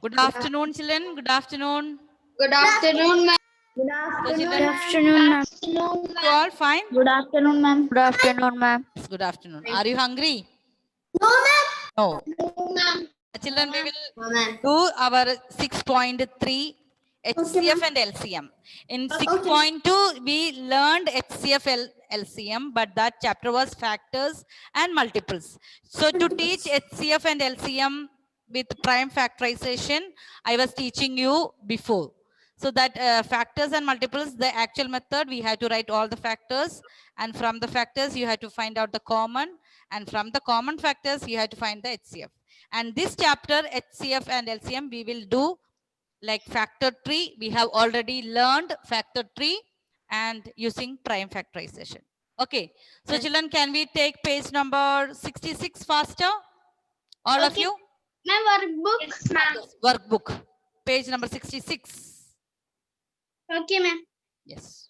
Good afternoon, children. Good afternoon. Good afternoon, ma'am. Good So, afternoon. children, Ma'am. you all fine? Good afternoon, ma'am. Good afternoon, ma'am. Good afternoon. Are you hungry? No, ma'am. No. No, ma'am. Children, we No, will ma'am. do our 6.3 HCF ma'am. and LCM. In 6.2, we learned HCF LCM, but that chapter was factors and multiples. So to teach HCF and LCM with prime factorization, I was teaching you before. So that factors and multiples, the actual method, we have to write all the factors, and from the factors, you have to find out the common, and from the common factors, you have to find the HCF. And this chapter, HCF and LCM, we will do like factor tree. We have already learned factor tree and using prime factorization. Okay. So children, can we take page number 66 faster? All of you? Ma'am, workbook. Yes, ma'am. Workbook. Page number 66. Okay, ma'am. Yes.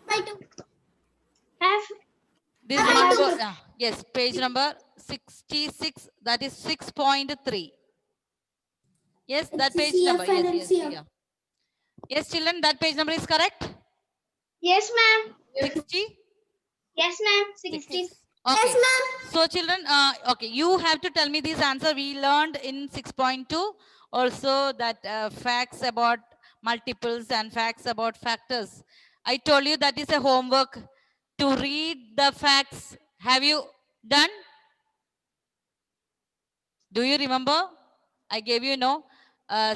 Have This number, yes, page number 66, that is 6.3. Yes, that page number. Yes, yeah. Yes, children, that page number is correct? yes, ma'am. 60? Yes, ma'am. 60. Okay. Yes, ma'am. So children, okay, you have to tell me this answer. We learned in 6.2 also that facts about multiples and facts about factors. I told you that is a homework to read the facts. Have you done? Do you remember? I gave you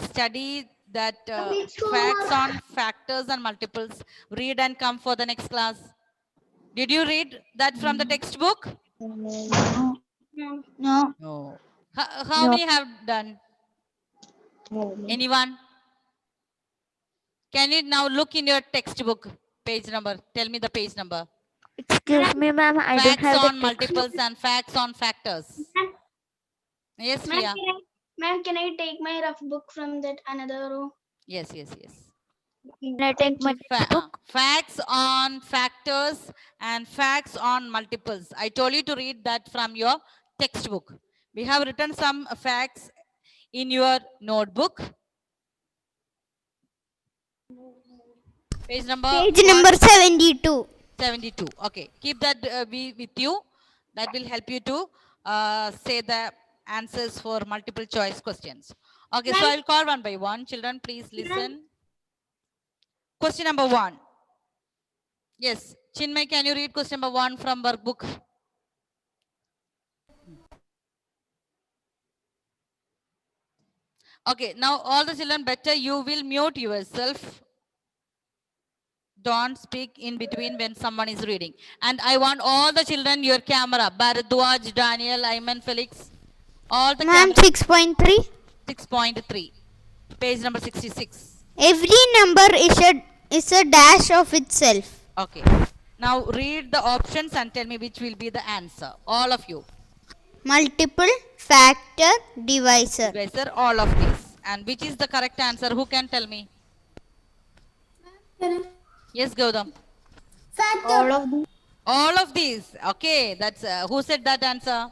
study that facts on factors and multiples. Read and come for the next class. Did you read that from the textbook? No. No. How No. many have done? Anyone? Can you now look in your textbook page number? Tell me the page number. Excuse me, ma'am. I don't Facts have on the multiples and facts on factors. Yes, Priya. Ma'am, can I take my rough book from that another row? Yes. Can I take my textbook? Facts on factors and facts on multiples. I told you to read that from your textbook. We have written some facts in your notebook. Page number 72. 72. Okay, keep that be with you. That will help you to say the answers for multiple choice questions. Okay, so I'll call one by one. Children, please listen. Question number 1. Yes, Chinmay, can you read question number 1 from workbook? Okay, now all the children, better you will mute yourself. Don't speak in between when someone is reading. And I want all the children, your camera. Bharadwaj, Daniel, Ayman, Felix. All the Ma'am, camera. 6.3. 6.3. Page number 66. Every number is a dash of itself. Okay. Now read the options and tell me which will be the answer. All of you. Multiple, factor, divisor. Divisor, all of these. And which is the correct answer? Who can tell me? Yes, Gautam. All of them. All of these. Okay. That's who said that answer?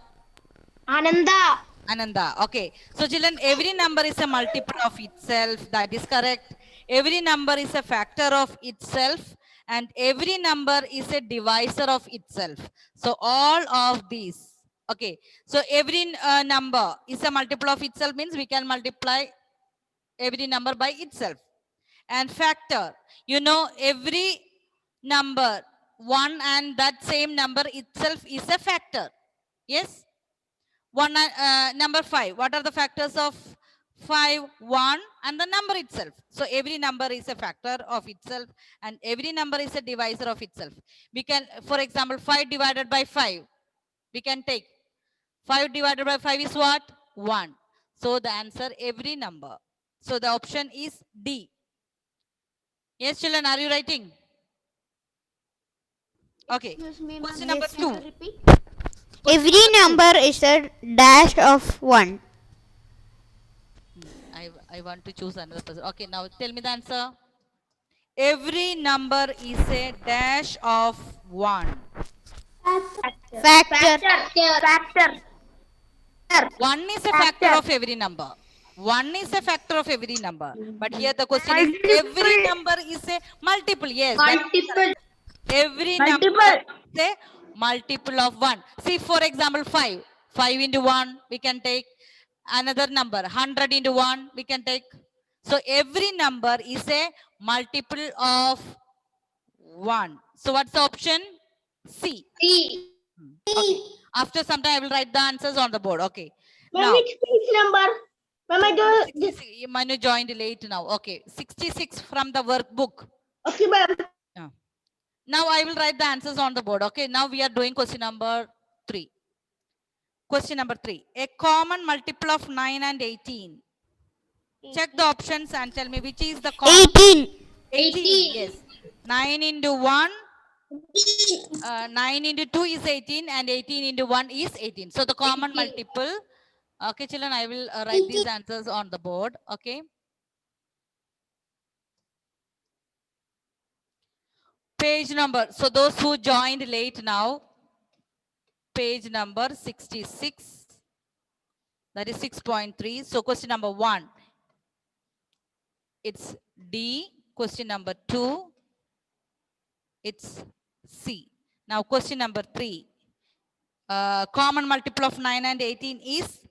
Ananda. Ananda. Okay. So children, every number is a multiple of itself. That is correct. Every number is a factor of itself. And every number is a divisor of itself. So all of these. Okay. So every number is a multiple of itself means we can multiply every number by itself. And factor. You know, every number, one and that same number itself is a factor. Yes? Number 5. What are the factors of 5? 1 and the number itself. So every number is a factor of itself and every number is a divisor of itself. We can, for example, 5 divided by 5. We can take 5 divided by 5 is what? 1. So the answer, every number. So the option is D. Yes, children, are you writing? Okay. Question number 2. Every number is a dash of 1. I want to choose another person. Okay, now tell me the answer. Every number is a dash of 1. Factor. 1 is a factor of every number. 1 is a factor of every number. But here the question is every number is a multiple. Yes. that is Multiple. correct. Every number is a multiple of 1. See, for example, 5. 5 into 1, we can take another number. 100 into 1, we can take. So every number is a multiple of 1. So what's the option? C. C. Okay. After some time, I will write the answers on the board. Okay. Ma'am, Now, which page number? Ma'am, I do. 66, Manu joined late now. Okay. 66 from the workbook. Okay, ma'am. Now I will write the answers on the board. Okay. Now we are doing question number 3. Question number 3. A common multiple of 9 and 18. Check the options and tell me which is the common. 18. 18. Yes. 9 into 1. 9 into 2 is 18 and 18 into 1 is 18. So the common multiple. Okay, children, I will write these answers on the board. Okay. Page number. So those who joined late now, page number 66. That is 6.3. So question number 1. It's D. Question number 2. It's C. Now question number 3. Common multiple of 9 and 18 is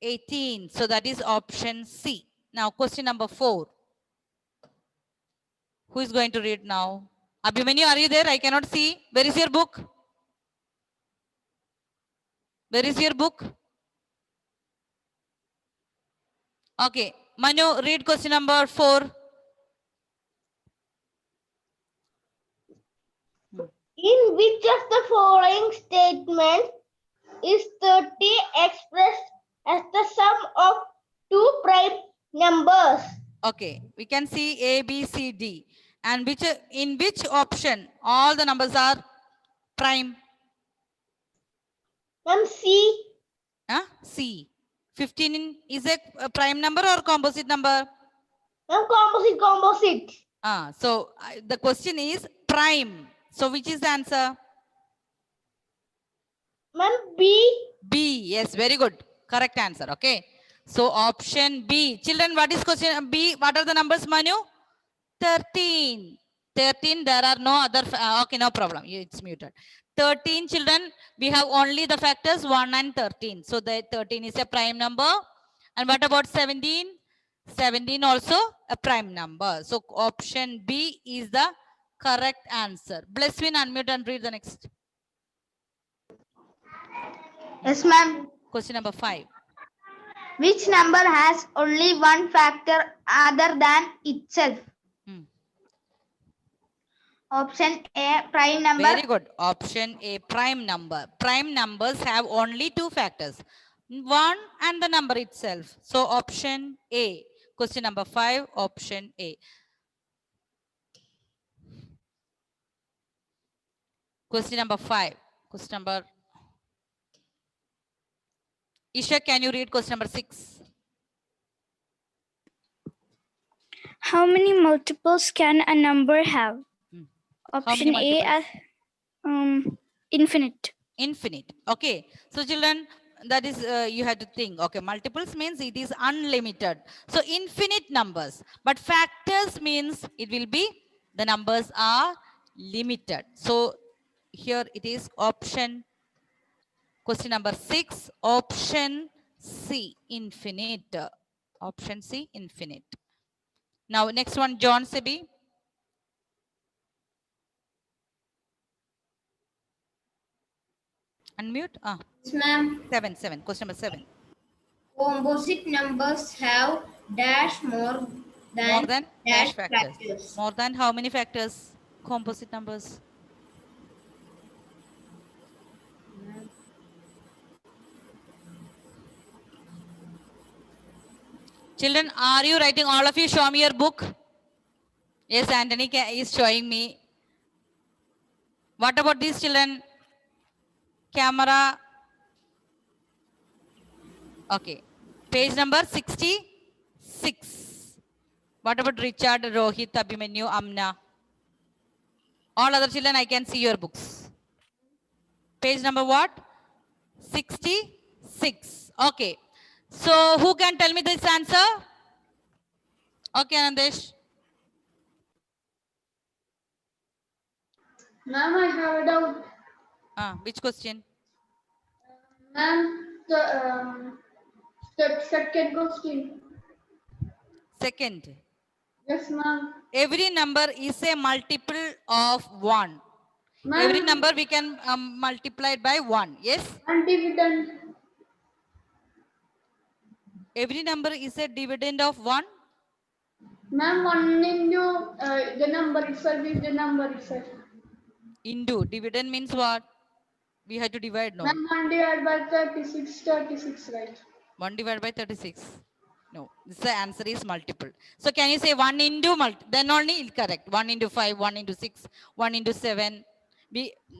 18. So that is option C. Now question number 4. Who is going to read now? Abhimanyu, are you there? I cannot see. Where is your book? Where is your book? Okay. Manu, read question number 4. In which of the following statements is 30 expressed as the sum of two prime numbers? Okay. We can see A, B, C, D. And in which option all the numbers are prime? C. C. 15 is a prime number or composite number? Composite. So the question is prime. So which is the answer? B. B. Yes, very good. Correct answer. Okay. So option B. Children, what is question B? What are the numbers, Manu? 13. 13. There are no other. Okay, no problem. It's muted. 13 children. We have only the factors 1 and 13. So the 13 is a prime number. And what about 17? 17 also a prime number. So option B is the correct answer. Blesswin, unmute and read the next. Yes, ma'am. Question number 5. Which number has only one factor other than itself? Option A, prime number. Very good. Option A, prime number. Prime numbers have only two factors. 1 and the number itself. So option A. Question number 5, option A. Question number 5. Question number. Isha, can you read question number 6? How many multiples can a number have? Option A, infinite. Infinite. Okay. So children, that is you have to think. Okay, multiples means it is unlimited. So infinite numbers. But factors means it will be the numbers are limited. So here it is option. Question number 6. Option C, infinite. Option C, infinite. Now next one, John Sebi. Unmute. Ma'am. 7. Question number 7. Composite numbers have dash more than dash factors. More than how many factors? Composite numbers. Children, are you writing? All of you, show me your book. Yes, Anthony is showing me. What about these children? Camera. Okay. Page number 66. What about Richard, Rohit, Abhimanyu, Amna? All other children, I can see your books. Page number what? 66. Okay. So who can tell me this answer? Okay, Anandesh. Ma'am, I have a doubt. Which question? Ma'am, the second question. Second. Yes, ma'am. Every number is a multiple of 1. Every number we can multiply it by 1. Yes? And dividend. Every number is a dividend of 1. Ma'am, 1 into the number itself is the number itself. Into. Dividend means what? We have to divide, no? Ma'am, 1 divided by 36, right? 1 divided by 36. No, the answer is multiple. So can you say 1 into then only it's correct. 1 into 5, 1 into 6, 1 into 7.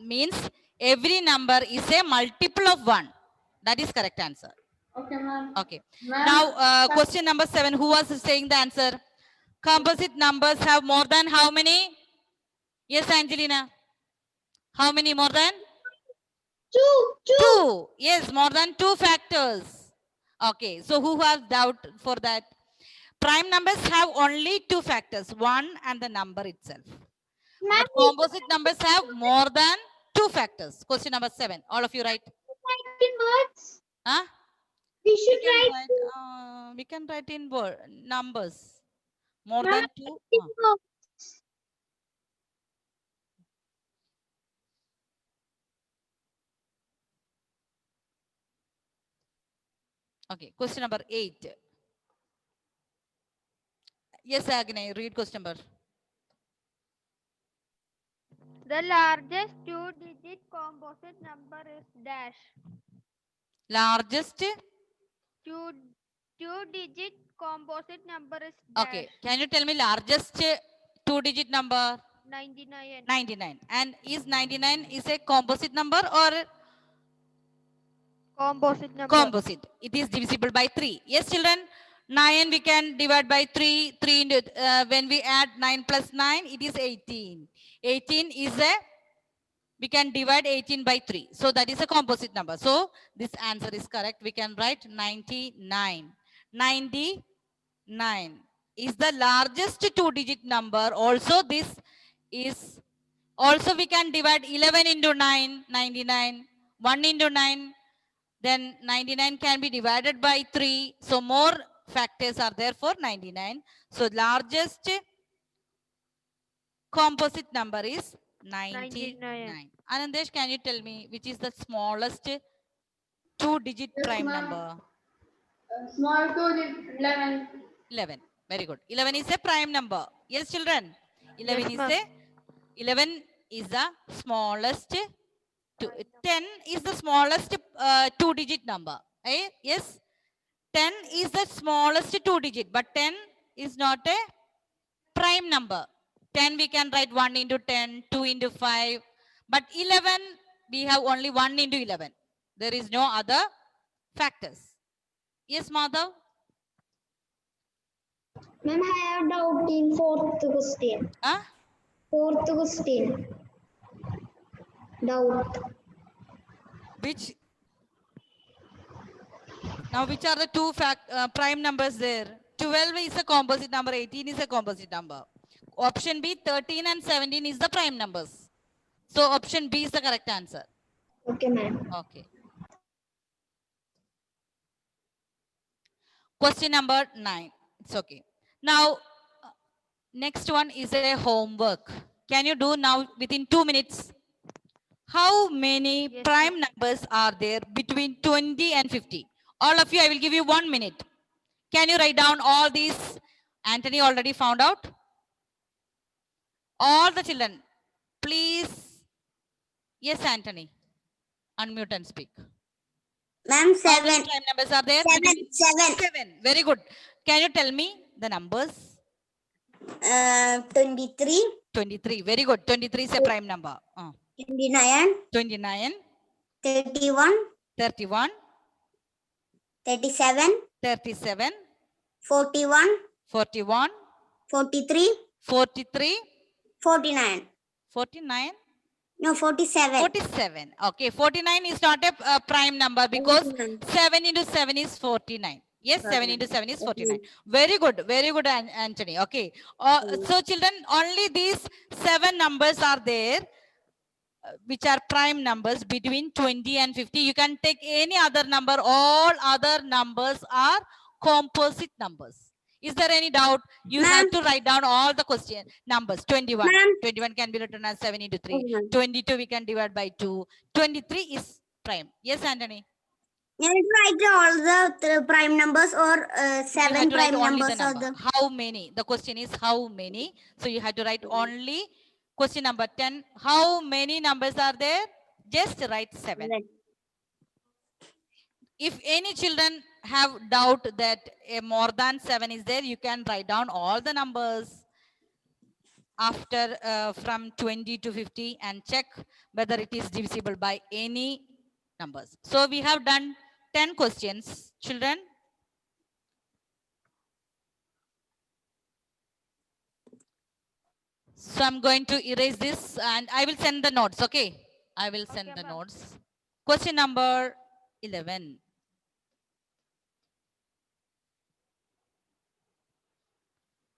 Means every number is a multiple of 1. That is correct answer. Okay, ma'am. Okay. Now, question number 7. Who was saying the answer? Composite numbers have more than how many? Yes, Angelina. How many more than? 2. Yes, more than 2 factors. Okay. So who has doubt for that? Prime numbers have only 2 factors, 1 and the number itself. But composite numbers have more than 2 factors. Question number 7. All of you write. Huh? We can write in numbers. More than 2. Okay. Question number 8. Yes, Agni, read question number. The largest two-digit composite number is dash. Largest? Two-digit composite number is dash. Okay. Can you tell me largest 2-digit number? 99. 99. And is 99 is a composite number or Composite number. composite? It is divisible by 3. Yes, children. 9 we can divide by 3. 3 into, when we add 9 plus 9, it is 18. 18 is we can divide 18 by 3. So that is a composite number. So this answer is correct. We can write 99. 99 is the largest 2-digit number. Also this is, also we can divide 11 into 9, 99. 1 into 9, then 99 can be divided by 3. So more factors are there for 99. So largest composite number is 99. Anandesh, can you tell me which is the smallest 2-digit prime number? Small 2 is 11. 11. Very good. 11 is a prime number. Yes, children. 11 is the smallest. 10 is the smallest 2-digit number. Yes. 10 is the smallest 2-digit, but 10 is not a prime number. 10 we can write 1 into 10, 2 into 5. But 11, we have only 1 into 11. There is no other factors. Yes, Madhav? Ma'am, I have doubt in fourth question. Huh? Fourth question. Doubt. Which? Now, which are the two prime numbers there? 12 is a composite number, 18 is a composite number. Option B, 13 and 17 is the prime numbers. So, option B is the correct answer. Okay, ma'am. Okay. Question number 9. It's okay. Now, next one is a homework. Can you do now within 2 minutes? How many prime numbers are there between 20 and 50? All of you, I will give you 1 minute. Can you write down all these? Anthony already found out. All the children, please. Yes, Anthony. Unmute and speak. Ma'am, How many prime numbers are there? Seven. 7. Very good. Can you tell me the numbers? 23. 23. Very good. 23 is a prime number. 29. 29. 31. 31. 37. 37. 41. 41. 43. 43. 49. 49. No, 47. 47. Okay, 49 is not a prime number because 7 into 7 is 49. Yes, 7 into 7 is 49. Very good, Anthony. Okay. So children, only these 7 numbers are there, which are prime numbers between 20 and 50. You can take any other number. All other numbers are composite numbers. Is there any doubt? You have to write down all the question numbers. 21. 21 can be written as 7 into 3. 22 we can divide by 2. 23 is prime. Yes, Anthony? You need to write all the prime numbers or You 7 have to write prime only the numbers or number. the. How many? The question is how many. So you have to write only question number 10. How many numbers are there? Just write 7. If any children have doubt that more than 7 is there, you can write down all the numbers after from 20 to 50 and check whether it is divisible by any numbers. So we have done 10 questions, children. So I'm going to erase this and I will send the notes. Okay, I will send the notes. Question number 11.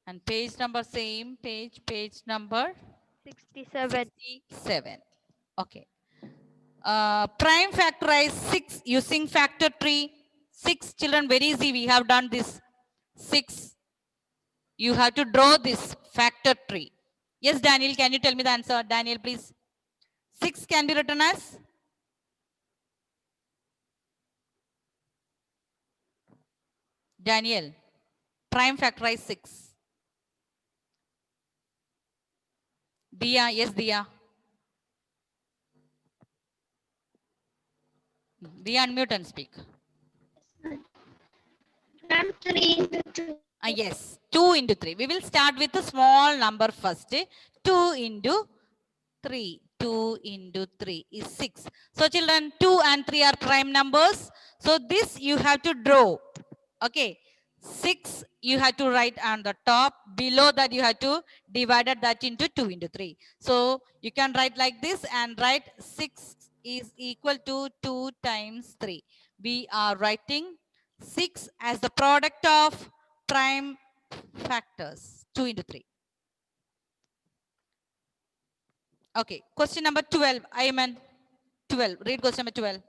And page number same, page number 67. 67. Okay. Prime factorize 6 using factor tree. 6 children, very easy. We have done this. 6. You have to draw this factor tree. Yes, Daniel, can you tell me the answer? Daniel, please. 6 can be written as? Daniel, prime factorize 6. Dia, yes, Dia. Dia, unmute and speak. Ma'am, 3 into 2. Yes, 2 into 3. We will start with a small number first. 2 into 3. 2 into 3 is 6. So children, 2 and 3 are prime numbers. So this you have to draw. Okay. 6 you have to write on the top. Below that you have to divide that into 2 into 3. So you can write like this and write 6 is equal to 2 times 3. We are writing 6 as the product of prime factors. 2 into 3. Okay. Question number 12. Ayman. 12. Read question number 12.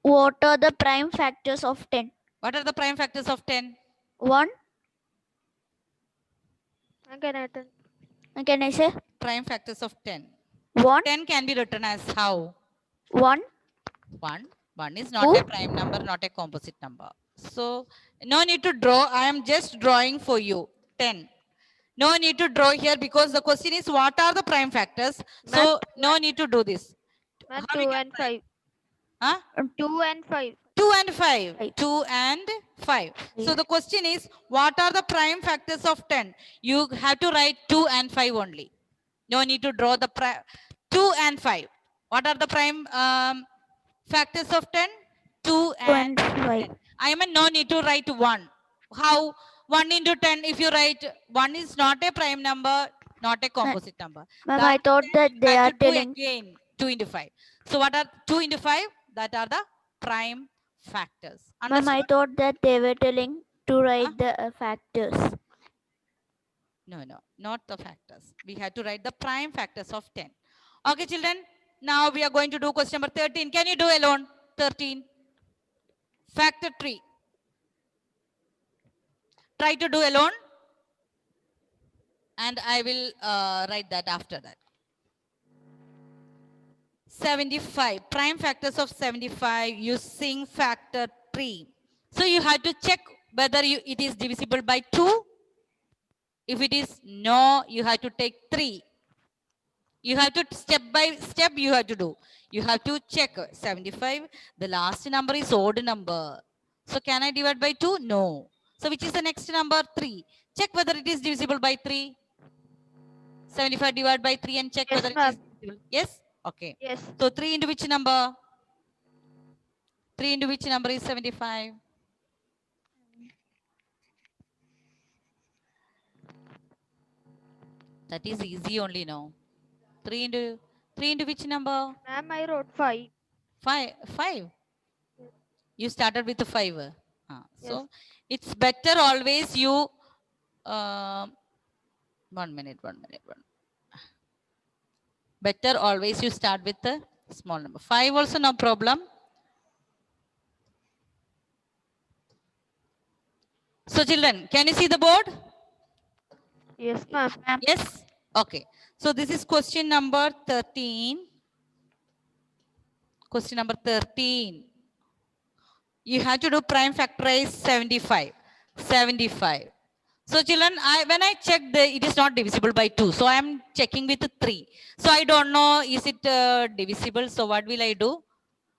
What are the prime factors of 10? What are the prime factors of 10? 1. Can I say? Prime factors of 10. 1. 10 can be written as how? 1. 1. 1 is not a prime number, not a composite number. So, no need to draw. I am just drawing for you. 10. No need to draw here because the question is what are the prime factors? So, no need to do this. Ma'am, How we 2 can and 5. Huh? 2 and 5. 2 and 5. Right. 2 and 5. So the question is, what are the prime factors of 10? You have to write 2 and 5 only. No need to draw the 2 and 5. What are the prime factors of 10? 2 and 5. 10. I mean, no need to write 1. How? 1 into 10, if you write 1 is not a prime number, not a composite number. Ma'am, I thought that You they have are to do telling. again 2 into 5. So what are 2 into 5? That are the prime factors. Ma'am, I Understood? thought that they were telling to write the factors. No, not the factors. We have to write the prime factors of 10. Okay, children. Now we are going to do question number 13. Can you do alone? 13. Factor tree. Try to do alone. And I will write that after that. 75. Prime factors of 75 using factor tree. So you have to check whether it is divisible by 2. If it is no, you have to take 3. You have to step by step you have to do. You have to check 75. The last number is odd number. So can I divide by 2? No. So which is the next number? 3. Check whether it is divisible by 3. 75 divided by 3 and check Yes, whether it ma'am. is divisible. Yes? Okay. Yes. So 3 into which number? 3 into which number is 75? That is easy only now. 3 into which number? Ma'am, I wrote 5. 5. You started with 5. Yes. So it's better always you 1 minute. Better always you start with the small number. 5 also no problem. So children, can you see the board? Yes, ma'am. Yes. Okay. So this is question number 13. Question number 13. You have to do prime factorize 75. 75. So children, when I checked, it is not divisible by 2. So I am checking with 3. So I don't know, is it divisible? So what will I do?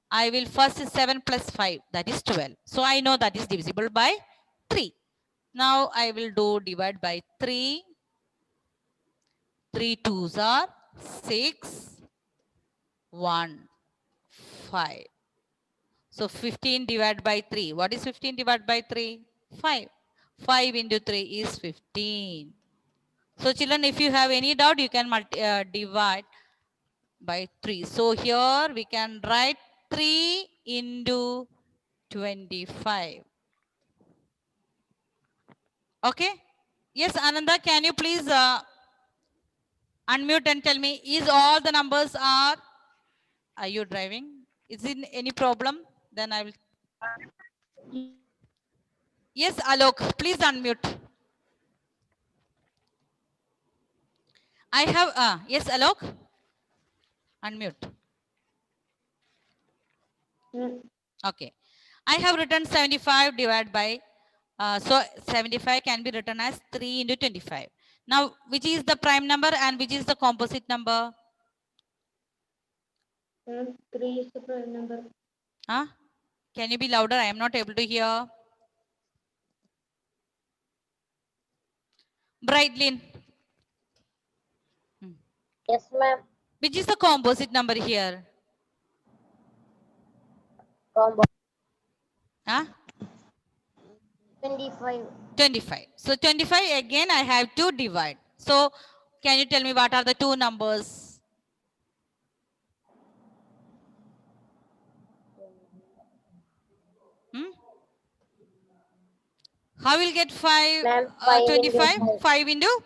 I will first 7 plus 5, that is 12. So I know that is divisible by 3. Now I will do divide by 3. 3 2s are 6. 1, 5. So 15 divided by 3. What is 15 divided by 3? 5. 5 into 3 is 15. So children, if you have any doubt, you can divide by 3. So here we can write 3 into 25. Okay? Yes, Ananda, can you please unmute and tell me, is all the numbers are you driving? Is it any problem? Then I will. Yes, Alok, please unmute. I have, yes, Alok, unmute. Okay. I have written 75 divided by, so 75 can be written as 3 into 25. Now, which is the prime number and which is the composite number? 3 is the prime number. Huh? Can you be louder? I am not able to hear. Brightlin. Yes, ma'am. Which is the composite number here? Combo Huh? 25. 25. So 25 again I have to divide. So can you tell me what are the two numbers? How will get 5? Ma'am, 5 into 25? 5. 5 into?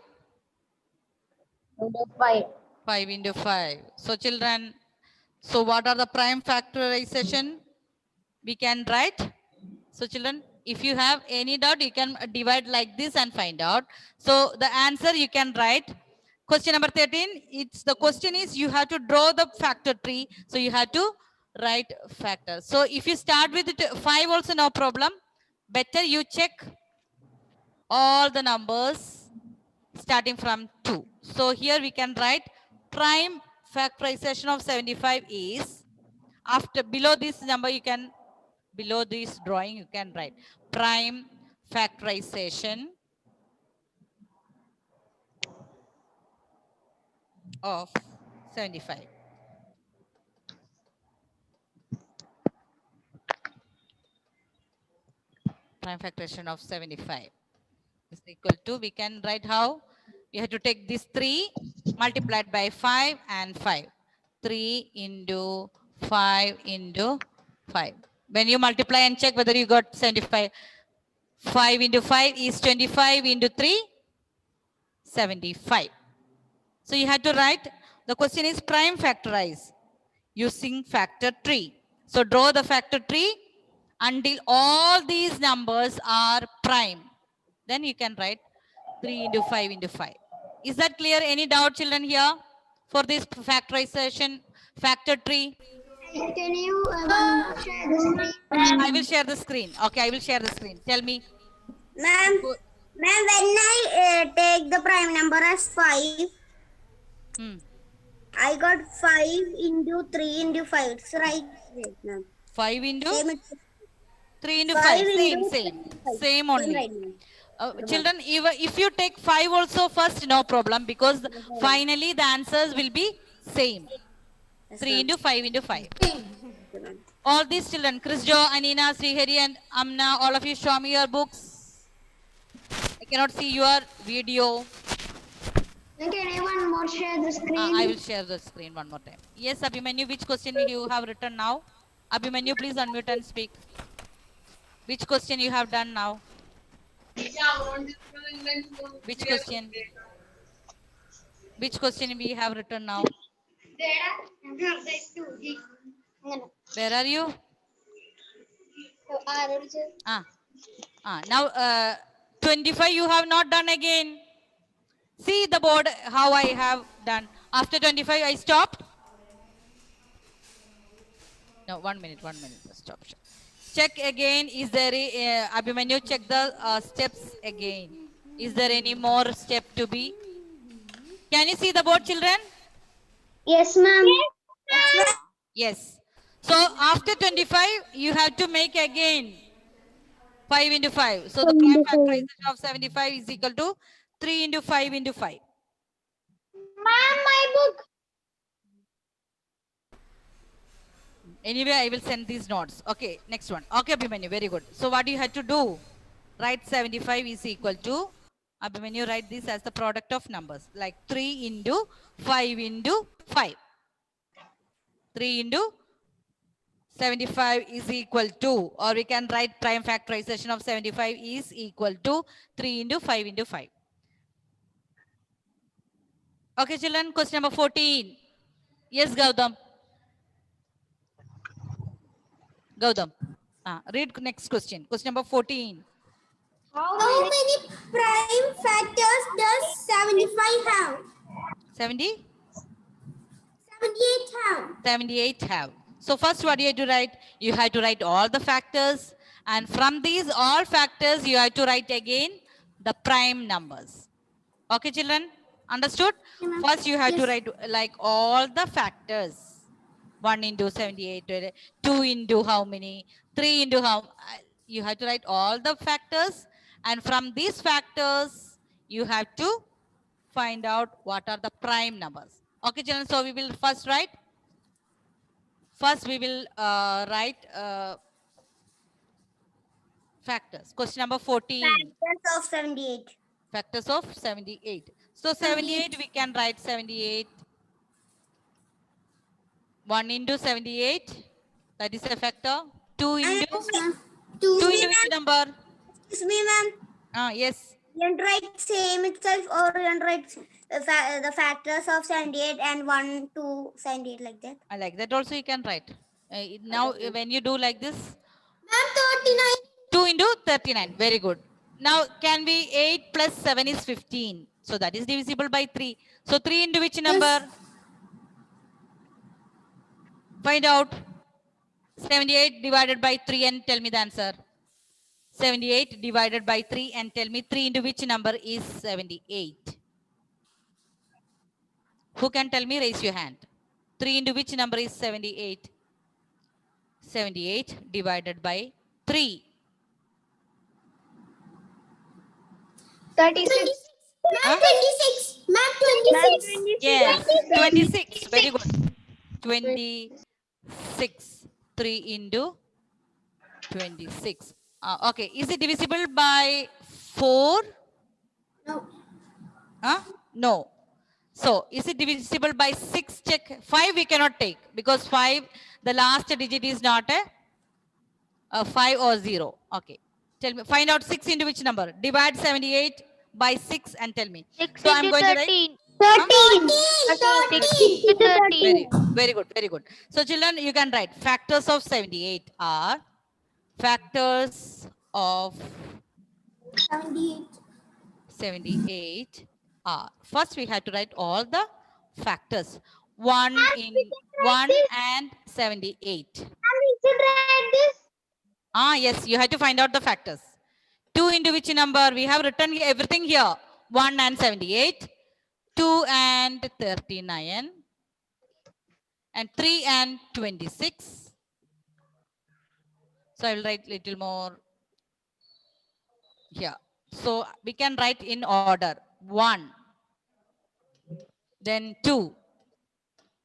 Into 5. 5 into 5. So children, so what are the prime factorization? We can write. So children, if you have any doubt, you can divide like this and find out. So the answer you can write. Question number 13, the question is you have to draw the factor tree. So you have to write factor. So if you start with 5 also no problem. Better you check all the numbers starting from 2. So here we can write prime factorization of 75 is, after below this number you can, below this drawing you can write prime factorization of 75. Prime factorization of 75 is equal to, we can write how? We have to take this 3 multiplied by 5 and 5. 3 into 5 into 5. When you multiply and check whether you got 75. 5 into 5 is 25 into 3, 75. So you have to write, the question is prime factorize using factor tree. So draw the factor tree until all these numbers are prime. Then you can write 3 into 5 into 5. Is that clear? Any doubt, children, here for this factorization factor tree? Can you share the screen? I will share the screen. Okay, I will share the screen. Tell me. Ma'am, when I take the prime number as 5, I got 5 into 3 into 5. It's right, ma'am. 5 into Same, 3 into 5 5. into Same only. right, ma'am. Children, if you take 5 also first, no problem, because finally the answers will be same. 3 into 5 into 5. All these children, Chrisjo, Anina, Srihari and Amna, all of you show me your books. I cannot see your video. Can anyone more share the screen? I will share the screen one more time. Yes, Abhimanyu, which question you have written now? Abhimanyu, please unmute and speak. Which question you have done now? Which question? Which question we have written now? Where are you? Now 25 you have not done again. See the board how I have done. After 25 I stopped. No, 1 minute. Stop. Check again. Is there Abhimanyu, check the steps again. Is there any more step to be? Can you see the board, children? Yes, ma'am. Yes. So after 25, you have to make again 5 into 5. So the prime factorization of 75 is equal to 3 into 5 into 5. Ma'am, my book. Anyway, I will send these notes. Okay, next one. Okay, Abhimanyu, very good. So what you had to do? Write 75 is equal to, Abhimanyu, write this as the product of numbers. Like 3 into 5 into 5. 3 into 75 is equal to, or we can write prime factorization of 75 is equal to 3 into 5 into 5. Okay, children, question number 14. Yes, Gautam. Gautam. Read next question. Question number 14. How many prime factors does 75 have? 70? 78 have. 78 have. So first what you have to write? You have to write all the factors, and from these all factors you have to write again the prime numbers. Okay, children? Understood? First you have to write like all the factors. 1 into 78, 2 into how many, 3 into how, you have to write all the factors, and from these factors you have to find out what are the prime numbers. Okay, children, so we will first write. First we will write factors. Question number 14. Factors of 78. Factors of 78. So 78 we can write 78. 1 into 78, that is a factor. 2 into, 2 into which number? Excuse me, ma'am. Yes. You can write same itself, or you can write the factors of 78 and 1 to 78 like that. I like that also you can write. Now when you do like this. Ma'am, 39. 2 into 39. Very good. Now can we 8 plus 7 is 15. So that is divisible by 3. So 3 into which number? Find out. 78 divided by 3 and tell me the answer. 78 divided by 3 and tell me 3 into which number is 78. Who can tell me? Raise your hand. 3 into which number is 78? 78 divided by 3. 36. Ma'am, 26. Ma'am, 26. Yes, 26. Very good. 26. 3 into 26. Okay, is it divisible by 4? No. No. So, is it divisible by 6? Check. 5 we cannot take because 5, the last digit is not a 5 or 0. Okay. Tell me, find out 6 into which number? Divide 78 by 6 and tell me. 6 So, I'm into going 13. to write 6 into 13. Very good, very good. So, children, you can write factors of 78 are factors of 78 are. First, we have to write all the factors. 1 and 78. Yes, you have to find out the factors. 2 into which number? We have written everything here. 1 and 78. 2 and 39. And 3 and 26. So, I will write little more here. So, we can write in order. 1. Then 2.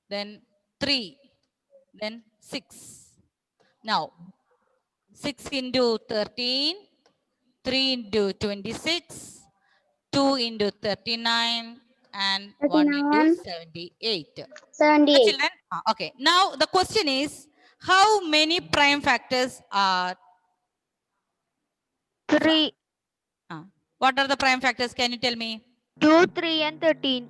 Then 3. Then 6. Now, 6 into 13. 3 into 26. 2 into 39. and 1 into 39. 78. 78. Children, okay. Now the question is, how many prime factors are? 3, What are the prime factors? Can you tell me? 2, 3, and 13.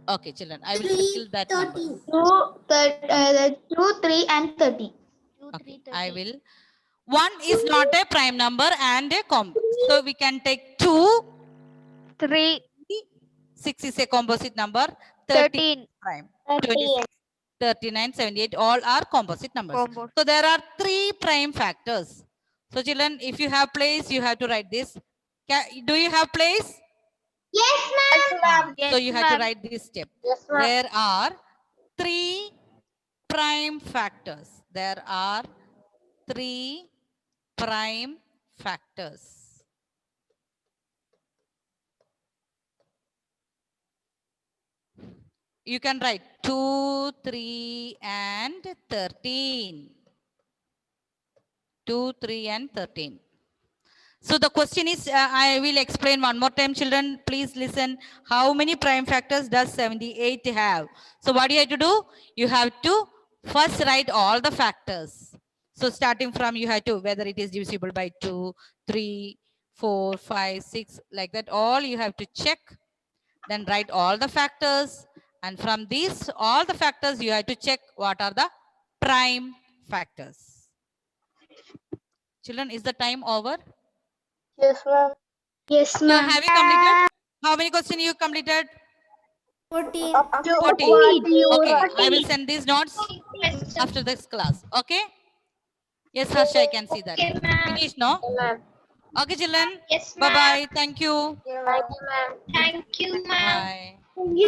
Okay, children, I will circle that number. 2, 3, and 30. Okay, I will. 1 is not a prime number and a so we can take 2. 3, 6 is a composite number. 13 13. prime. 26, 39, 78, all are composite numbers. So there are 3 prime factors. So children, if you have place, you have to write this. Do you have place? Yes, ma'am. So you Yes, have to ma'am. write this step. Yes, ma'am. There are 3 prime factors. There are 3 prime factors. You can write 2, 3, and 13. 2, 3, and 13. So the question is, I will explain one more time, children. Please listen. How many prime factors does 78 have? So what do you have to do? You have to first write all the factors. So starting from, you have to, whether it is divisible by 2, 3, 4, 5, 6, like that, all you have to check. Then write all the factors. And from these, all the factors, you have to check what are the prime factors. Children, is the time over? Yes, ma'am. Yes, So ma'am. have you completed? How many questions you completed? 14. 14. Okay, I will send these notes after this class. Okay? Yes, Harsha, I can see that. Okay, ma'am. Finish, no? Ma'am. Okay, children. Yes, ma'am. Bye-bye. Thank you. Thank you, ma'am. Thank you, ma'am. Bye.